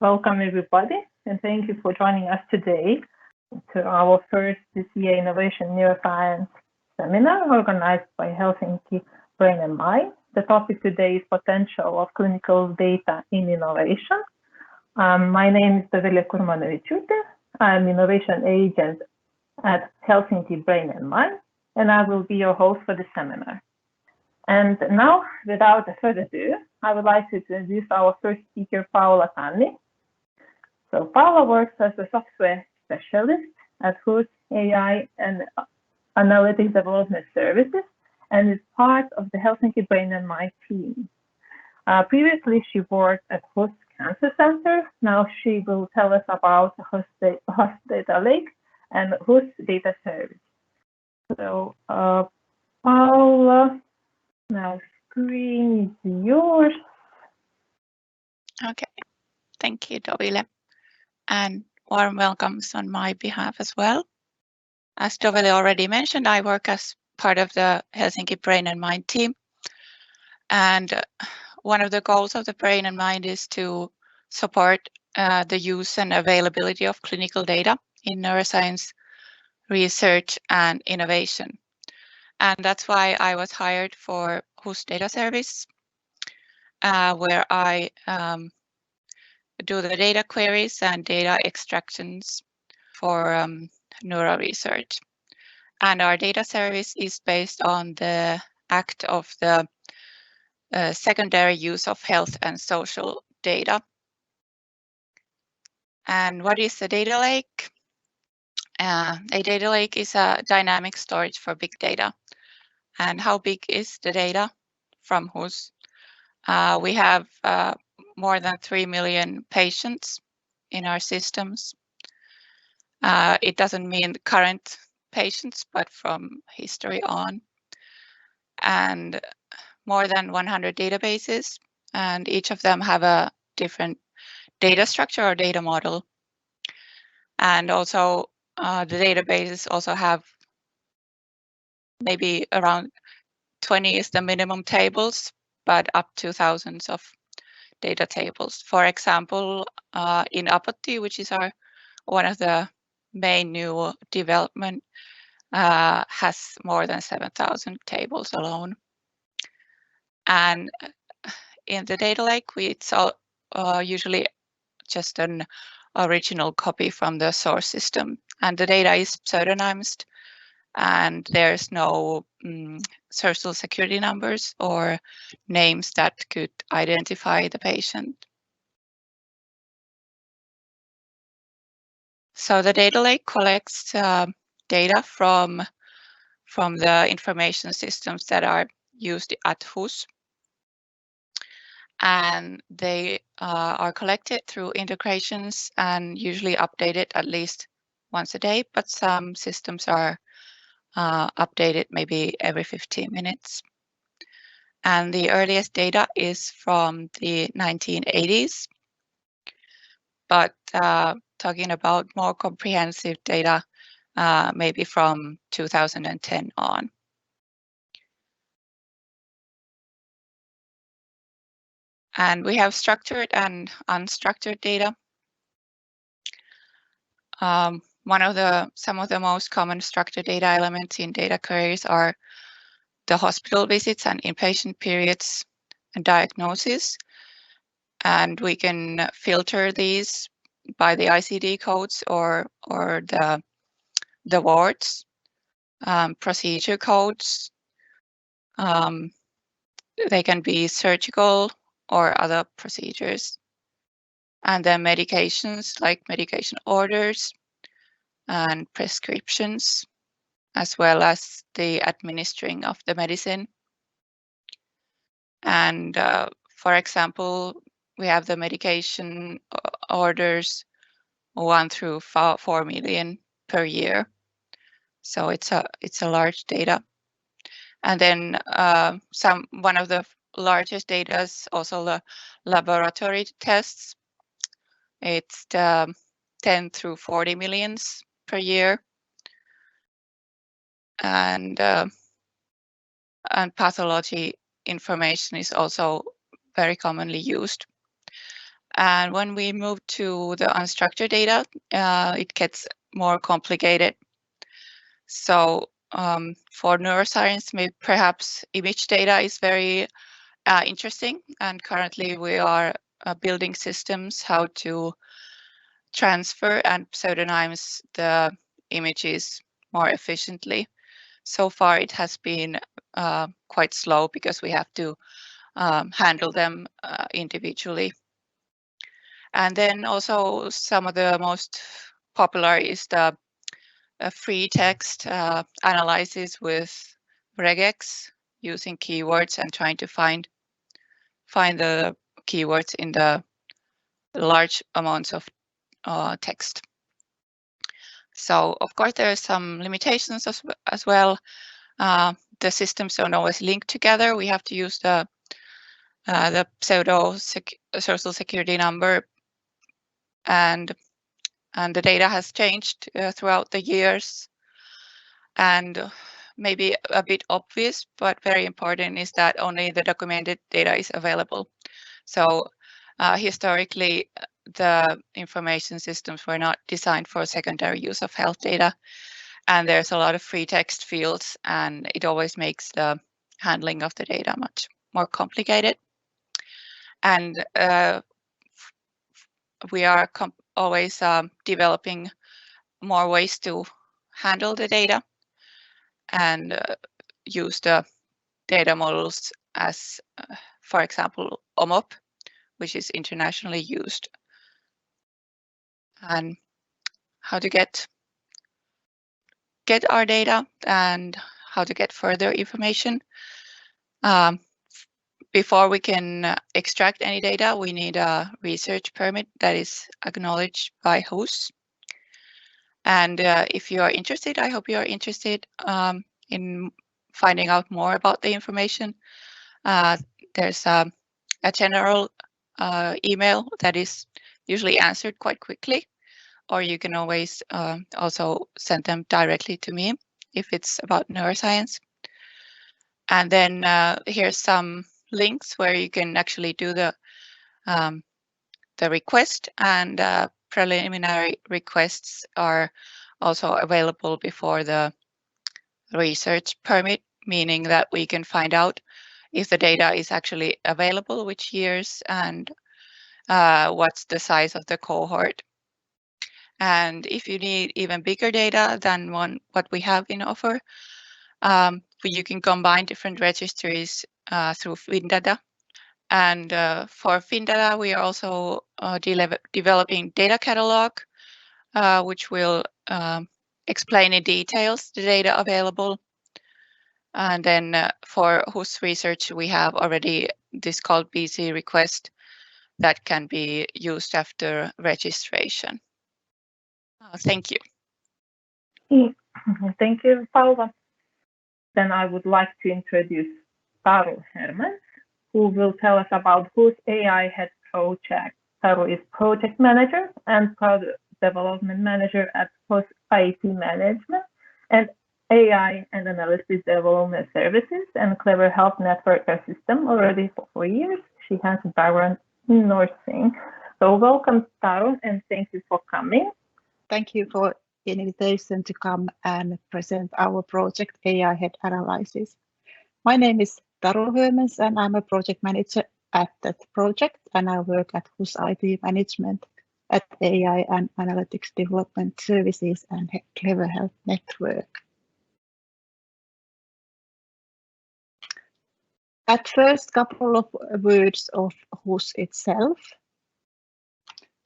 Welcome everybody, and thank you for joining us today to our first DCA Innovation Neuroscience seminar organized by Helsinki Brain and Mind. The topic today is potential of clinical data in innovation. My name is Dovilė Kurmanavičiūtė. I'm innovation agent at Helsinki Brain and Mind, and I will be your host for the seminar. And now, without further ado, I would like to introduce our first speaker, Paula Tanni. So Paula works as a software specialist at HUS AI and Analytics Development Services and is part of the Helsinki Brain and Mind team. Previously, she worked at HUS Cancer Center. Now she will tell us about HUS Data Lake and HUS Data Service. So Paula, now screen is yours. Okay, thank you, Dovilė, and warm welcomes on my behalf as well. As Dovilė already mentioned, I work as part of the Helsinki Brain and Mind team, and one of the goals of the Brain and Mind is to support the use and availability of clinical data in neuroscience research and innovation. And that's why I was hired for HUS Data Service, where I do the data queries and data extractions for neuro research. And our data service is based on the Act of the Secondary Use of Health and Social Data. And what is a data lake? A data lake is a dynamic storage for big data. And how big is the data from HUS? We have more than 3 million patients in our systems. It doesn't mean current patients, but from history on. And more than 100 databases, and each of them have a different data structure or data model. And also the databases also have maybe around 20 is the minimum tables, but up to thousands of data tables. For example, in Apottia, which is one of the main new development, has more than 7,000 tables alone. And in the data lake, it's usually just an original copy from the source system, and the data is pseudonymized, and there's no social security numbers or names that could identify the patient. So the data lake collects data from the information systems that are used at HUS. And they are collected through integrations and usually updated at least once a day, but some systems are updated maybe every 15 minutes. And the earliest data is from the 1980s. But talking about more comprehensive data, maybe from 2010 on. And we have structured and unstructured data. Some of the most common structured data elements in data queries are the hospital visits and inpatient periods and diagnosis. And we can filter these by the ICD codes or the wards, procedure codes. They can be surgical or other procedures. And then medications like medication orders and prescriptions, as well as the administering of the medicine. And for example, we have the medication orders 1 through 4 million per year. So it's a large data. And then one of the largest data is also the laboratory tests. It's 10 through 40 millions per year. And pathology information is also very commonly used. And when we move to the unstructured data, it gets more complicated. So for neuroscience, maybe perhaps image data is very interesting. And currently we are building systems how to transfer and pseudonymize the images more efficiently. So far, it has been quite slow because we have to handle them individually. And then also some of the most popular is the free text analysis with regex using keywords and trying to find the keywords in the large amounts of text. So of course there are some limitations as well. The systems don't always link together. We have to use the pseudo social security number, and the data has changed throughout the years. And maybe a bit obvious, but very important, is that only the documented data is available. So historically, the information systems were not designed for secondary use of health data. And there's a lot of free text fields, and it always makes the handling of the data much more complicated. And we are always developing more ways to handle the data and use the data models as, for example, OMOP, which is internationally used. And how to get our data and how to get further information. Before we can extract any data, we need a research permit that is acknowledged by HOS. And if you are interested, I hope you are interested in finding out more about the information. There's a general email that is usually answered quite quickly, or you can always also send them directly to me if it's about neuroscience. And then here's some links where you can actually do the request, and preliminary requests are also available before the research permit, meaning that we can find out if the data is actually available, which years, and what's the size of the cohort. And if you need even bigger data than what we have in offer, you can combine different registries through FinData. And for FinData, we are also developing data catalog, which will explain in details the data available. And then for HOS research, we have already this called BC request that can be used after registration. Thank you. Thank you, Paula. Then I would like to introduce Taru Hermans, who will tell us about HOS AI Head project. Taru is project manager and product development manager at HOS IT Management and AI and Analysis Development Services and Clever Health Network System already for 4 years. She has a background in nursing. So welcome, Taru, and thank you for coming. Thank you for the invitation to come and present our project AI Head Analysis. My name is Taru Hermans and I'm a project manager at that project, and I work at HOS IT Management at AI and Analytics Development Services and Clever Health Network. At first, couple of words of HOS itself.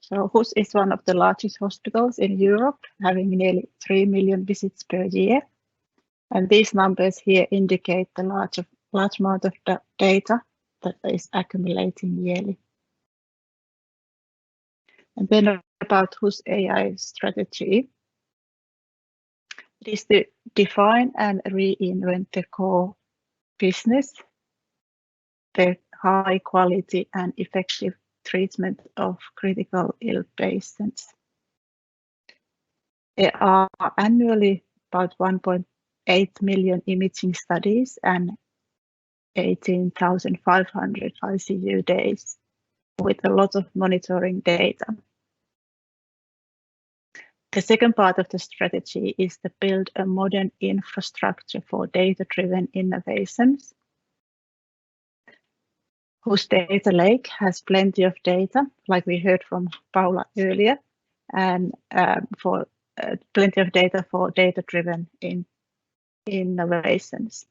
So HOS is one of the largest hospitals in Europe, having nearly 3 million visits per year. And these numbers here indicate the large amount of data that is accumulating yearly. And then about HOS AI strategy. It is to define and reinvent the core business, the high quality and effective treatment of critical ill patients. There are annually about 1.8 million imaging studies and 18,500 ICU days. with a lot of monitoring data. The second part of the strategy is to build a modern infrastructure for data-driven innovations, whose data lake has plenty of data, like we heard from Paula earlier, and for plenty of data for data-driven innovations.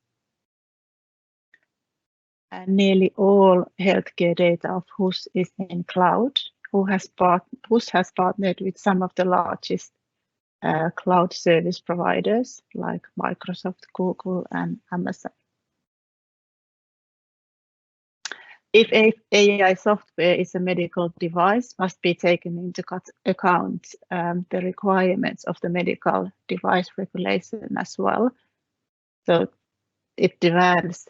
And nearly all healthcare data of HUS is in cloud. HUS has partnered with some of the largest cloud service providers like Microsoft, Google, and Amazon. If AI software is a medical device, must be taken into account the requirements of the medical device regulation as well. So it demands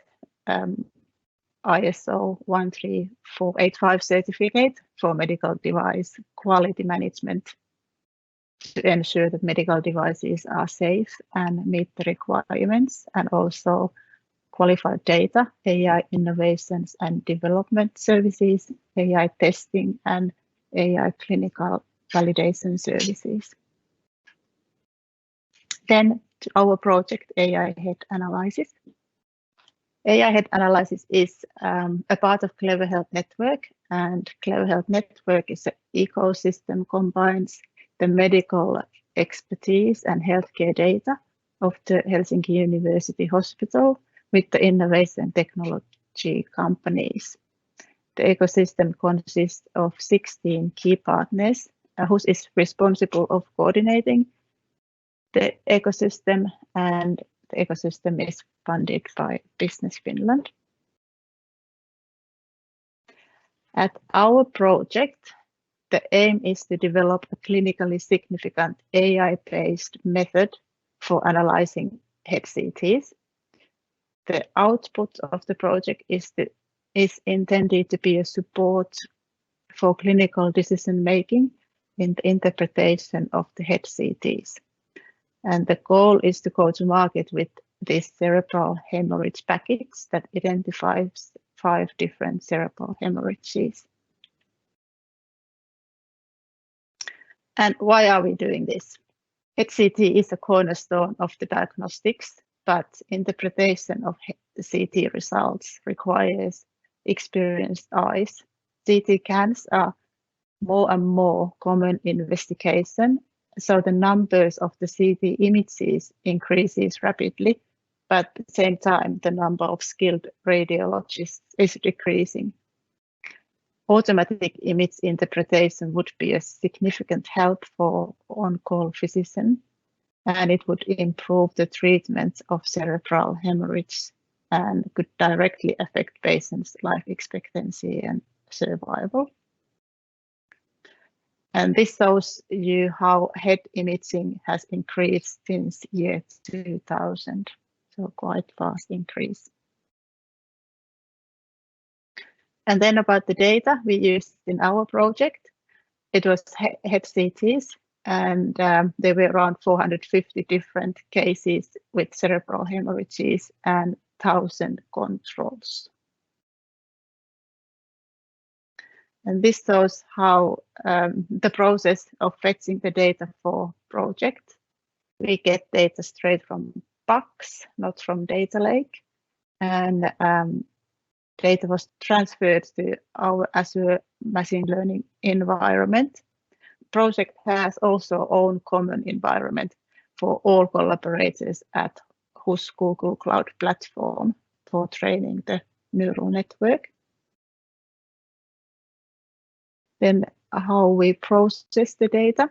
ISO 13485 certificate for medical device quality management to ensure that medical devices are safe and meet the requirements, and also qualified data, AI innovations and development services, AI testing, and AI clinical validation services. Then to our project, AI Head Analysis. AI Head Analysis is a part of Clever Health Network, and Clever Health Network is an ecosystem combines the medical expertise and healthcare data of the Helsinki University Hospital with the innovation technology companies. The ecosystem consists of 16 key partners, who is responsible of coordinating the ecosystem, and the ecosystem is funded by Business Finland. At our project, the aim is to develop a clinically significant AI-based method for analyzing head CTs. The output of the project is intended to be a support for clinical decision making in the interpretation of the head CTs. And the goal is to go to market with this cerebral hemorrhage package that identifies 5 different cerebral hemorrhages. And why are we doing this? HCT is a cornerstone of the diagnostics, but interpretation of CT results requires experienced eyes. CT scans are more and more common investigation, so the numbers of the CT images increases rapidly, but at the same time, the number of skilled radiologists is decreasing. Automatic image interpretation would be a significant help for on-call physician, and it would improve the treatment of cerebral hemorrhage and could directly affect patients' life expectancy and survival. And this shows you how head imaging has increased since year 2000, so quite fast increase. And then about the data we used in our project, it was head CTs, and there were around 450 different cases with cerebral hemorrhages and 1,000 controls. And this shows how the process of fetching the data for project. We get data straight from PACS, not from data lake, and data was transferred to our Azure machine learning environment. Project has also own common environment for all collaborators at HUS Google Cloud Platform for training the neural network. Then how we process the data.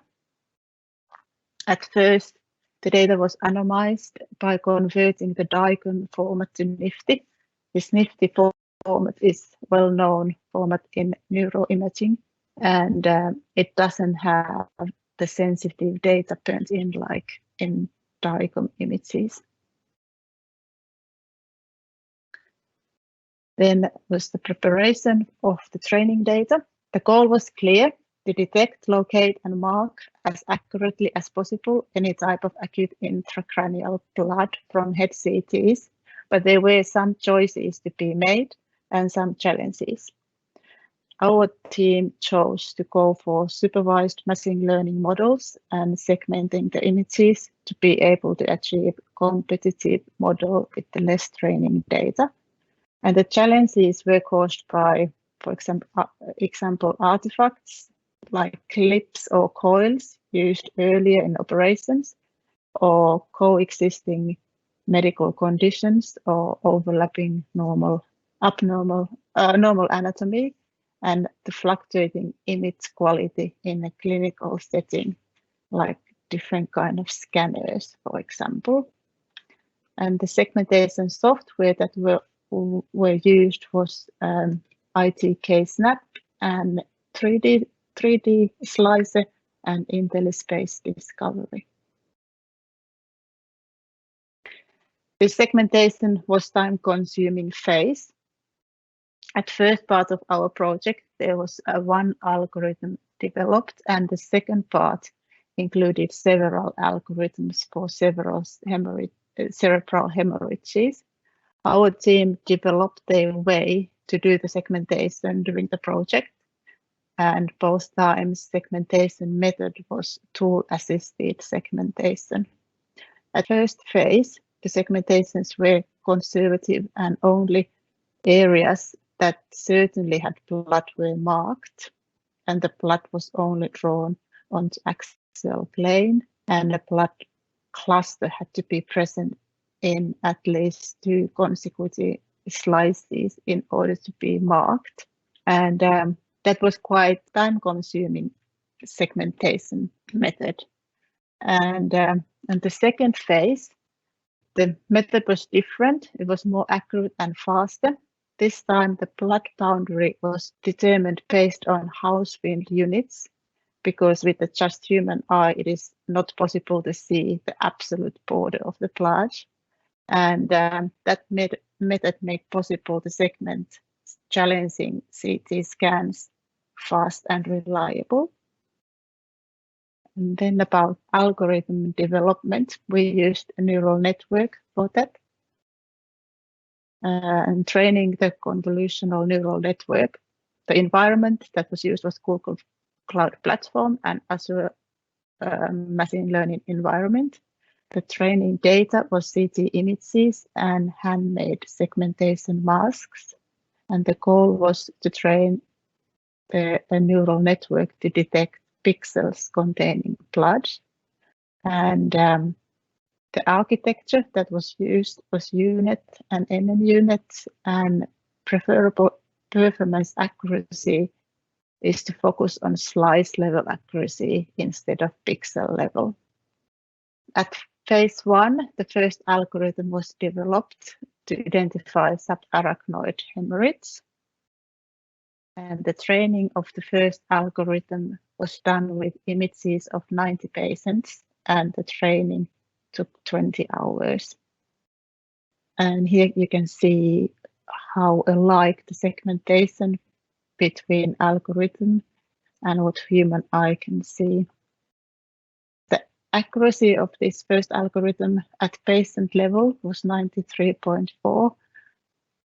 At first, the data was anonymized by converting the DICOM format to NIfTY. This NIfTY format is well-known format in neuroimaging, and it doesn't have the sensitive data turned in like in DICOM images. Then was the preparation of the training data. The goal was clear: to detect, locate, and mark as accurately as possible any type of acute intracranial blood from head CTs, but there were some choices to be made and some challenges. our team chose to go for supervised machine learning models and segmenting the images to be able to achieve competitive model with the less training data. And the challenges were caused by, for example, artifacts like clips or coils used earlier in operations, or coexisting medical conditions, or overlapping normal anatomy, and the fluctuating image quality in a clinical setting, like different kind of scanners, for example. And the segmentation software that were used was ITK-Snap and 3D Slicer and IntelliSpace Discovery. The segmentation was time-consuming phase. At first part of our project, there was one algorithm developed, and the second part included several algorithms for several cerebral hemorrhages. Our team developed a way to do the segmentation during the project, and both times segmentation method was tool-assisted segmentation. At first phase, the segmentations were conservative, and only areas that certainly had blood were marked, and the blood was only drawn onto axial plane, and the blood cluster had to be present in at least 2 consecutive slices in order to be marked. And that was quite time-consuming segmentation method. And the second phase, the method was different. It was more accurate and faster. This time the blood boundary was determined based on Hounsfield units, because with the just human eye, it is not possible to see the absolute border of the blood. And that method made possible to segment challenging CT scans fast and reliable. And then about algorithm development, we used a neural network for that. And training the convolutional neural network, the environment that was used was Google Cloud Platform and Azure machine learning environment. The training data was CT images and handmade segmentation masks. And the goal was to train the neural network to detect pixels containing blood. And the architecture that was used was UNet and MMUNet, and preferable performance accuracy is to focus on slice level accuracy instead of pixel level. At phase 1, the first algorithm was developed to identify subarachnoid hemorrhage. And the training of the first algorithm was done with images of 90 patients, and the training took 20 hours. And here you can see how alike the segmentation between algorithm and what human eye can see. The accuracy of this first algorithm at patient level was 93.4,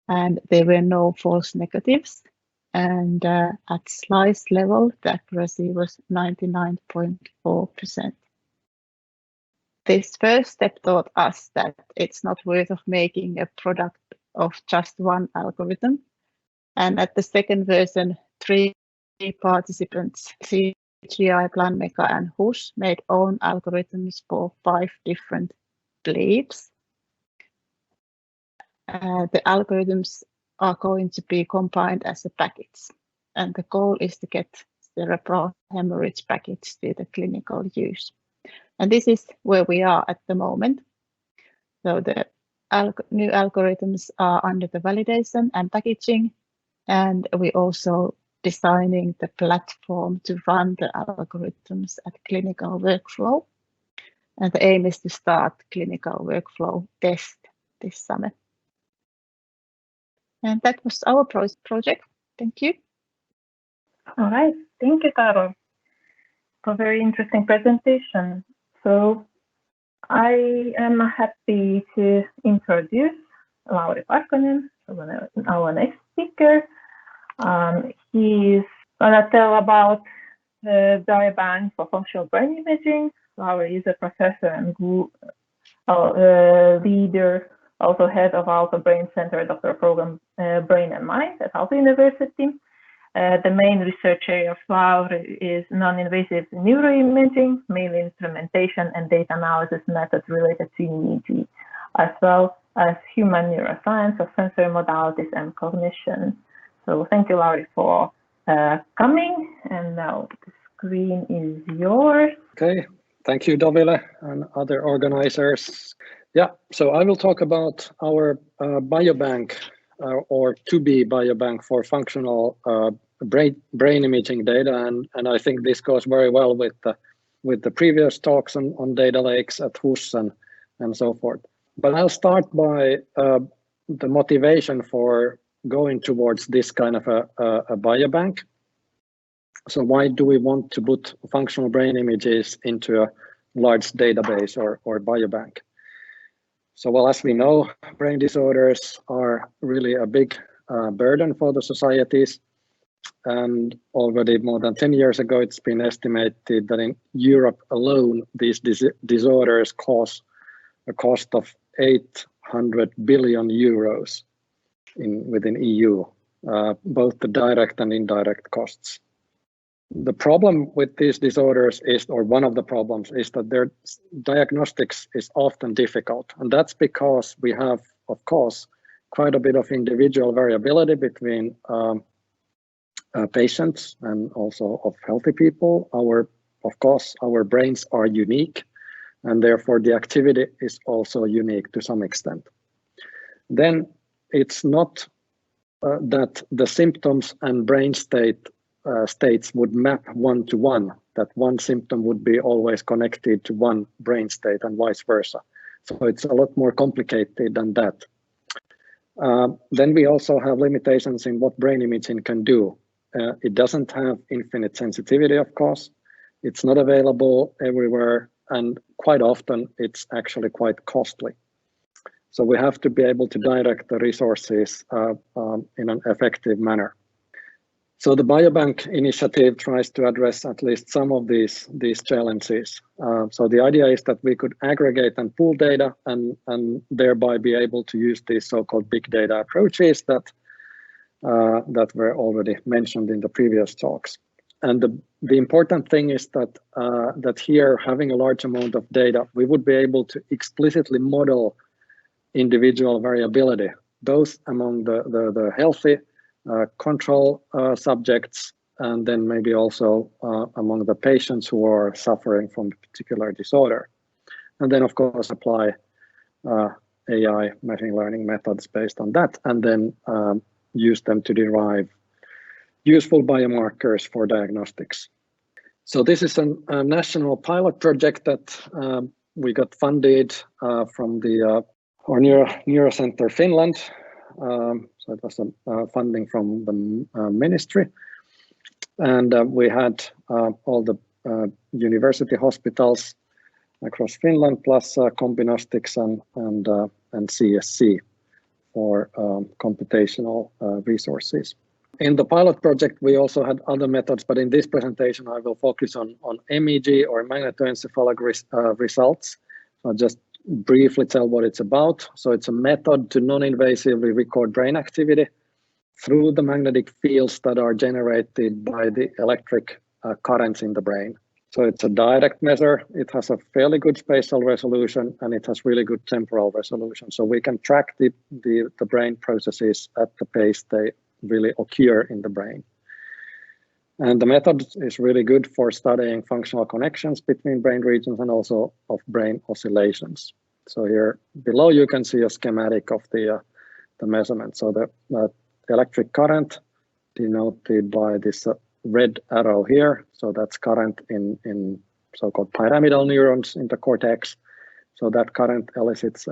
and there were no false negatives. And at slice level, the accuracy was 99.4%. This first step taught us that it's not worth of making a product of just one algorithm. And at the second version, 3 participants, CGI, Planmeca, and HUS, made own algorithms for 5 different bleeds. The algorithms are going to be combined as a package. And the goal is to get cerebral hemorrhage package to the clinical use. And this is where we are at the moment. So the new algorithms are under the validation and packaging, and we also designing the platform to run the algorithms at clinical workflow. And the aim is to start clinical workflow test this summer. And that was our project. Thank you. All right, thank you, Taro, for a very interesting presentation. So I am happy to introduce Lauri Parkkonen, our next speaker. He's gonna tell about the biobank for functional brain imaging. Lauri is a professor and leader, also head of Aalto Brain Center Doctoral Program Brain and Mind at Aalto University. The main research area of Lauri is non-invasive neuroimaging, mainly instrumentation and data analysis methods related to EEG, as well as human neuroscience of sensory modalities and cognition. So thank you, Lauri, for coming. And now the screen is yours. Okay, thank you, Dovile, and other organizers. Yeah, so I will talk about our biobank or to-be biobank for functional brain imaging data, and I think this goes very well with the previous talks on data lakes at HUS and so forth. But I'll start by the motivation for going towards this kind of a biobank. So why do we want to put functional brain images into a large database or biobank? So, well, as we know, brain disorders are really a big burden for the societies. And already more than 10 years ago, it's been estimated that in Europe alone, these disorders cause a cost of 800 billion euros within EU, both the direct and indirect costs. The problem with these disorders is, or one of the problems is that their diagnostics is often difficult. And that's because we have, of course, quite a bit of individual variability between patients and also of healthy people. Of course, our brains are unique, and therefore the activity is also unique to some extent. Then it's not that the symptoms and brain states would map one-to-one, that one symptom would be always connected to one brain state and vice versa. So it's a lot more complicated than that. Then we also have limitations in what brain imaging can do. It doesn't have infinite sensitivity, of course. It's not available everywhere, and quite often it's actually quite costly. So we have to be able to direct the resources in an effective manner. So the biobank initiative tries to address at least some of these challenges. So the idea is that we could aggregate and pool data and thereby be able to use these so-called big data approaches that were already mentioned in the previous talks. And the important thing is that here, having a large amount of data, we would be able to explicitly model individual variability, both among the healthy control subjects, and then maybe also among the patients who are suffering from a particular disorder. And then, of course, apply AI machine learning methods based on that, and then use them to derive useful biomarkers for diagnostics. So this is a national pilot project that we got funded from the Neurocenter Finland. So it was funding from the ministry. And we had all the university hospitals across Finland, plus Combinostics and CSC for computational resources. In the pilot project, we also had other methods, but in this presentation, I will focus on MEG or magnetoencephalic results. I'll just briefly tell what it's about. So it's a method to non-invasively record brain activity through the magnetic fields that are generated by the electric currents in the brain. So it's a direct measure. It has a fairly good spatial resolution, and it has really good temporal resolution. So we can track the brain processes at the pace they really occur in the brain. And the method is really good for studying functional connections between brain regions and also of brain oscillations. So here below you can see a schematic of the measurement. So the electric current denoted by this red arrow here. So that's current in so-called pyramidal neurons in the cortex. So that current elicits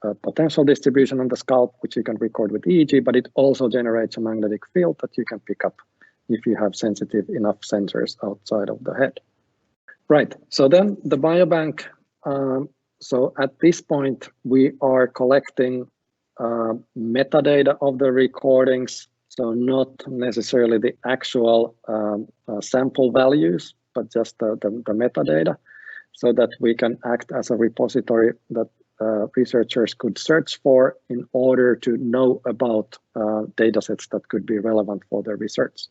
a potential distribution on the scalp, which you can record with EEG, but it also generates a magnetic field that you can pick up if you have sensitive enough sensors outside of the head. Right, so then the biobank, so at this point, we are collecting metadata of the recordings. So not necessarily the actual sample values, but just the metadata, so that we can act as a repository that researchers could search for in order to know about datasets that could be relevant for their research.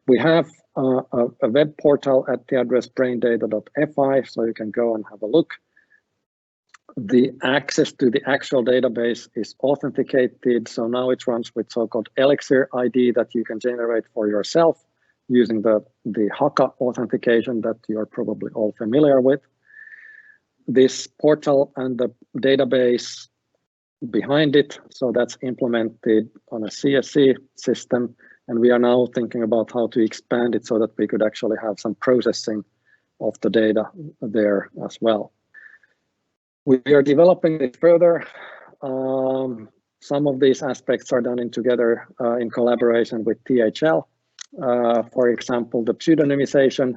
We have a web portal at the address braindata.fi, so you can go and have a look. The access to the actual database is authenticated, so now it runs with so-called Elixir ID that you can generate for yourself using the Haka authentication that you're probably all familiar with. This portal and the database behind it, so that's implemented on a CSC system, and we are now thinking about how to expand it so that we could actually have some processing of the data there as well. We are developing it further. Some of these aspects are done together in collaboration with THL. For example, the pseudonymization.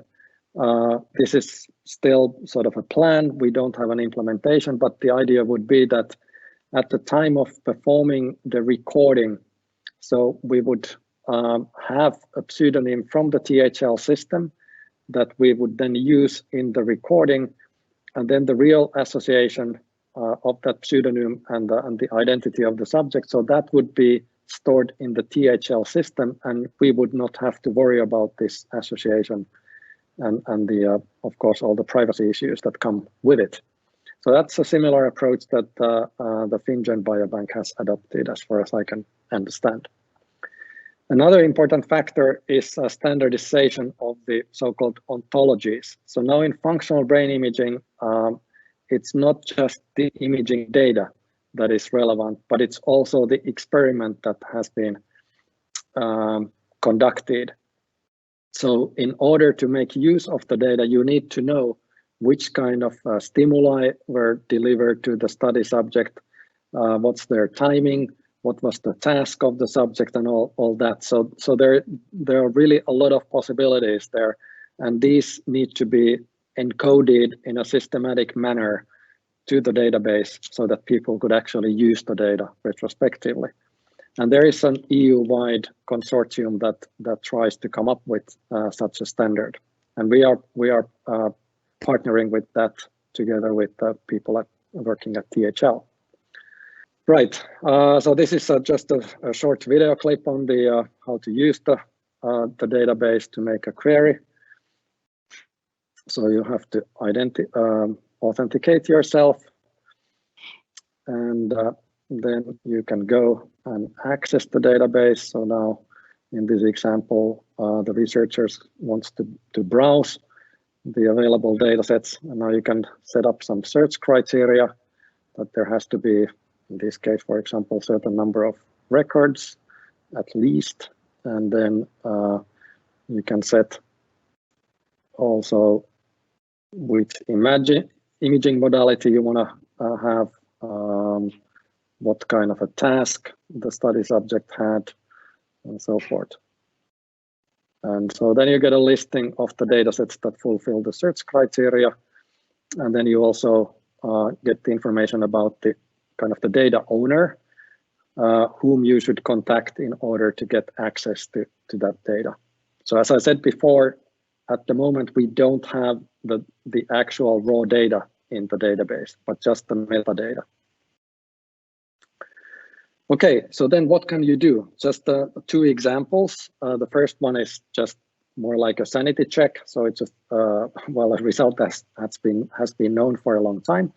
This is still sort of a plan. We don't have an implementation, but the idea would be that at the time of performing the recording, so we would have a pseudonym from the THL system that we would then use in the recording, and then the real association of that pseudonym and the identity of the subject. So that would be stored in the THL system, and we would not have to worry about this association and the of course all the privacy issues that come with it. So that's a similar approach that the FinnGen Biobank has adopted, as far as I can understand. Another important factor is standardization of the so-called ontologies. So now in functional brain imaging, it's not just the imaging data that is relevant, but it's also the experiment that has been conducted. So in order to make use of the data, you need to know which kind of stimuli were delivered to the study subject, what's their timing, what was the task of the subject, and all that. So there are really a lot of possibilities there, and these need to be encoded in a systematic manner to the database so that people could actually use the data retrospectively. And there is an EU-wide consortium that tries to come up with such a standard, and we are partnering with that together with people working at THL. Right. So this is just a short video clip on the how to use the database to make a query. So you have to authenticate yourself, and then you can go and access the database. So now in this example, the researchers wants to browse the available data sets, and now you can set up some search criteria that there has to be, in this case, for example, certain number of records at least, and then you can set also which imaging modality you want to have, what kind of a task the study subject had, and so forth. And so then you get a listing of the datasets that fulfill the search criteria, and then you also get the information about the kind of the data owner, whom you should contact in order to get access to that data. So as I said before, at the moment we don't have the actual raw data in the database, but just the metadata. Okay, so then what can you do? Just two examples. The first one is just more like a sanity check. So it's well, a result that has been known for a long time.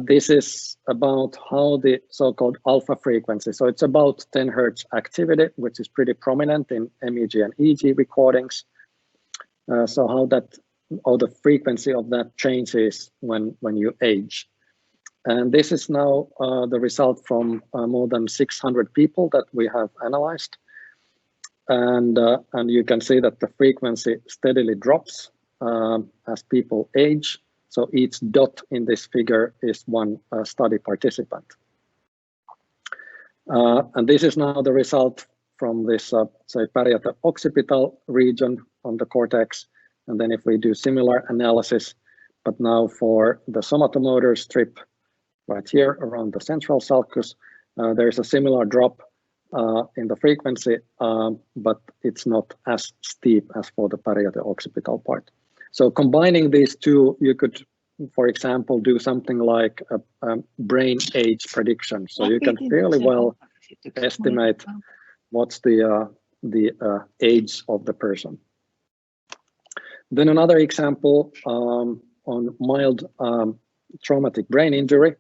This is about how the so-called alpha frequency. So it's about 10 Hz activity, which is pretty prominent in MEG and EG recordings. So how the frequency of that changes when you age. And this is now the result from more than 600 people that we have analyzed. And you can see that the frequency steadily drops as people age. So each dot in this figure is one study participant. And this is now the result from this, say, parietal occipital region on the cortex. And then if we do similar analysis, but now for the somatomotor strip right here around the central sulcus, there's a similar drop in the frequency, but it's not as steep as for the parieto-occipital part. So combining these two, you could, for example, do something like a brain age prediction. So you can fairly well estimate what's the age of the person. Then another example on mild traumatic brain injury.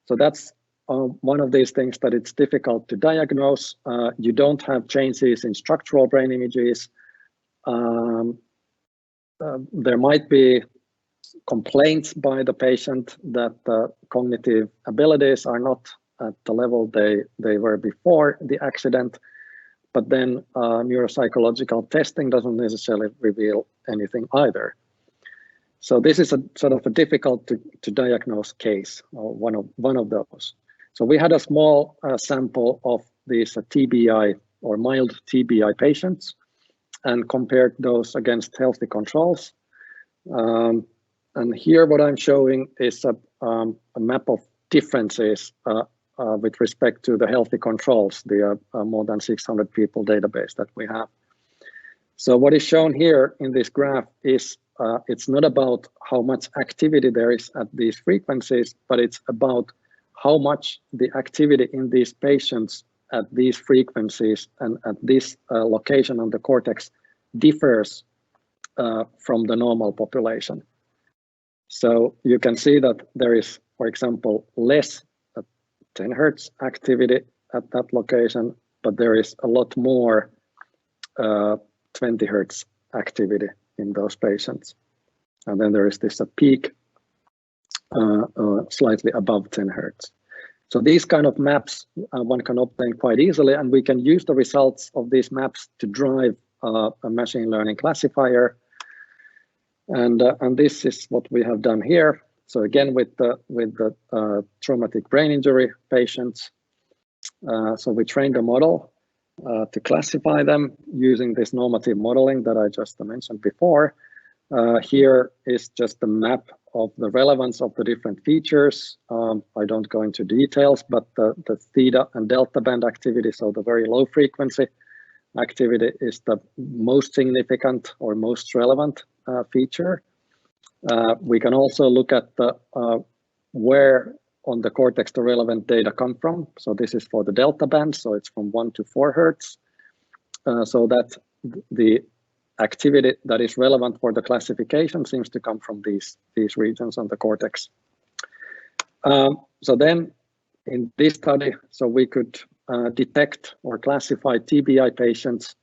So that's one of these things that it's difficult to diagnose. You don't have changes in structural brain images. There might be complaints by the patient that cognitive abilities are not at the level they were before the accident, but then neuropsychological testing doesn't necessarily reveal anything either. So this is a sort of a difficult to diagnose case, or one of those. So we had a small sample of these TBI or mild TBI patients and compared those against healthy controls. And here what I'm showing is a map of differences with respect to the healthy controls, the more than 600 people database that we have. So what is shown here in this graph is it's not about how much activity there is at these frequencies, but it's about how much the activity in these patients at these frequencies and at this location on the cortex differs from the normal population. So you can see that there is, for example, less 10 Hertz activity at that location, but there is a lot more 20 Hertz activity in those patients. And then there is this peak slightly above 10 Hertz. So these kind of maps one can obtain quite easily, and we can use the results of these maps to drive a machine learning classifier. And this is what we have done here. So again, with the traumatic brain injury patients, so we trained a model to classify them using this normative modeling that I just mentioned before. Here is just the map of the relevance of the different features. I don't go into details, but the theta and delta band activity, so the very low frequency activity, is the most significant or most relevant feature. We can also look at the where on the cortex the relevant data come from. So this is for the delta band, so it's from 1 to 4 Hertz. So that the activity that is relevant for the classification seems to come from these regions on the cortex. So then in this study, so we could detect or classify TBI patients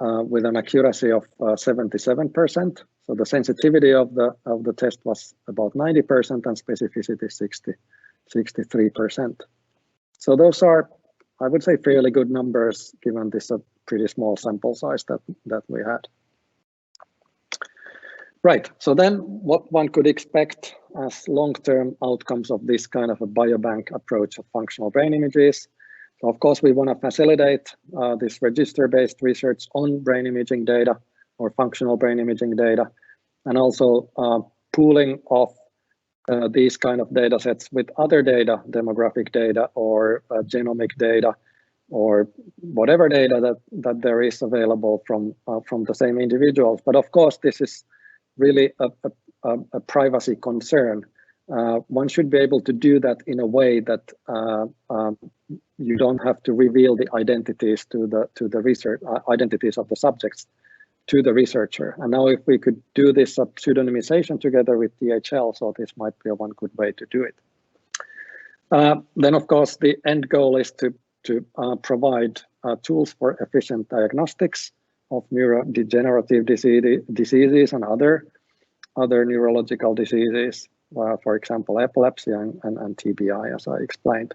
with an accuracy of 77%. So the sensitivity of the test was about 90% and specificity 63%. So those are, I would say, fairly good numbers given this pretty small sample size that we had. Right, so then what one could expect as long-term outcomes of this kind of a biobank approach of functional brain images. So of course, we want to facilitate this register-based research on brain imaging data or functional brain imaging data, and also pooling of these kind of data sets with other data, demographic data or genomic data, or whatever data that there is available from the same individuals. But of course, this is really a privacy concern. One should be able to do that in a way that you don't have to reveal the identities to the research identities of the subjects to the researcher. And now if we could do this pseudonymization together with DHL, so this might be one good way to do it. Then of course the end goal is to provide tools for efficient diagnostics of neurodegenerative diseases and other neurological diseases, for example, epilepsy and TBI, as I explained.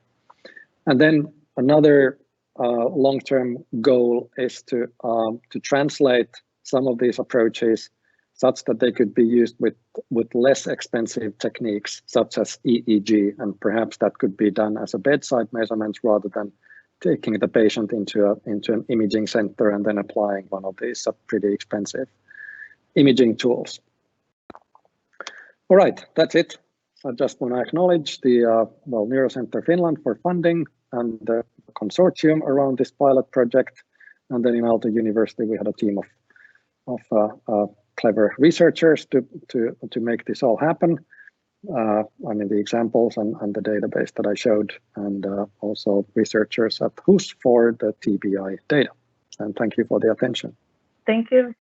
And then another long-term goal is to translate some of these approaches such that they could be used with less expensive techniques, such as EEG, and perhaps that could be done as a bedside measurement rather than taking the patient into an imaging center and then applying one of these pretty expensive imaging tools. All right, that's it. I just want to acknowledge the Neurocenter Finland for funding and the consortium around this pilot project. And then in Aalto University, we had a team of clever researchers to make this all happen. I mean, the examples and the database that I showed, and also researchers at HUS for the TBI data. And thank you for the attention. Thank you